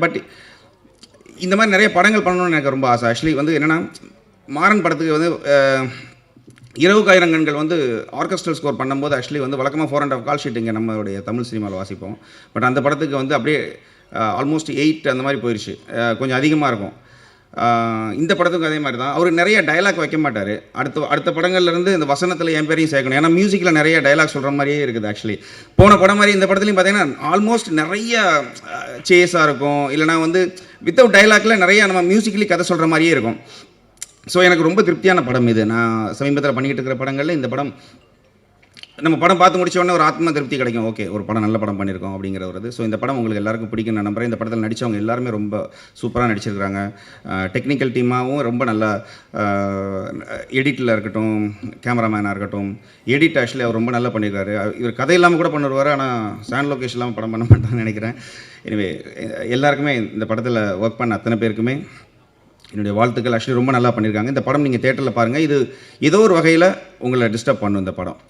But இந்த மாதிரி நிறைய படங்கள் பண்ணணும்னு எனக்கு ரொம்ப ஆசை. ஆக்சுவலி வந்து என்னென்னா, மாறன் படத்துக்கு வந்து இரவுக்கு ஆயிரம் கண்கள் வந்து ஆர்கெஸ்ட்ரல் ஸ்கோர் பண்ணும்போது ஆக்சுவலி வந்து வழக்கமாக 4.5 கால் ஷீட் இங்கே நம்மளுடைய தமிழ் சினிமாவில் வாசிப்போம். பட் அந்த படத்துக்கு வந்து அப்படியே ஆல்மோஸ்ட் 8 அந்த மாதிரி போயிடுச்சு. கொஞ்சம் அதிகமாக இருக்கும். இந்த படத்துக்கும் அதே மாதிரி தான். அவர் நிறைய டயலாக் வைக்க மாட்டார். அடுத்த படங்கள்லேருந்து இந்த வசனத்தில் என் பேரையும் சேர்க்கணும். ஏன்னா மியூசிக்கில் நிறைய டயலாக் சொல்கிற மாதிரியே இருக்குது. ஆக்சுவலி போன படம் மாதிரி இந்த படத்துலையும் பார்த்தீங்கன்னா ஆல்மோஸ்ட் நிறைய சேஸாக இருக்கும். இல்லைனா வந்து வித்தவுட் டயலாக்ல நிறைய நம்ம மியூசிக்கலி கதை சொல்கிற மாதிரியே இருக்கும். ஸோ எனக்கு ரொம்ப திருப்தியான படம் இது. நான் சமீபத்தில் பண்ணிக்கிட்டு இருக்கிற படங்களில் இந்த படம் நம்ம படம் பார்த்து முடிச்ச உடனே ஒரு ஆத்ம திருப்தி கிடைக்கும். ஓகே, ஒரு படம் நல்ல படம் பண்ணியிருக்கோம் அப்படிங்கிற ஒரு ஸோ இந்த படம் உங்களுக்கு எல்லாருக்கும் பிடிக்கும் நான் நம்புறேன். இந்த படத்தில் நடித்தவங்க எல்லாருமே ரொம்ப சூப்பராக நடிச்சிருக்கிறாங்க. டெக்னிக்கல் டீமாகவும் ரொம்ப நல்லா, எடிட்டில் இருக்கட்டும், கேமராமேனாக இருக்கட்டும், எடிட் ஆக்சுவலி அவர் ரொம்ப நல்லா பண்ணியிருக்காரு. இவர் கதை இல்லாமல் கூட பண்ணுவார், ஆனால் சாண்ட் லொகேஷன் இல்லாமல் படம் பண்ண மாட்டாங்கன்னு நினைக்கிறேன். எனவே எல்லாருக்குமே இந்த படத்தில் ஒர்க் பண்ண அத்தனை பேருக்குமே என்னுடைய வாழ்த்துக்கள். ஆக்சுவலி ரொம்ப நல்லா பண்ணியிருக்காங்க. இந்த படம் நீங்கள் தேட்டரில் பாருங்கள். இது ஏதோ ஒரு வகையில் உங்களை டிஸ்டர்ப் பண்ணும் இந்த படம்.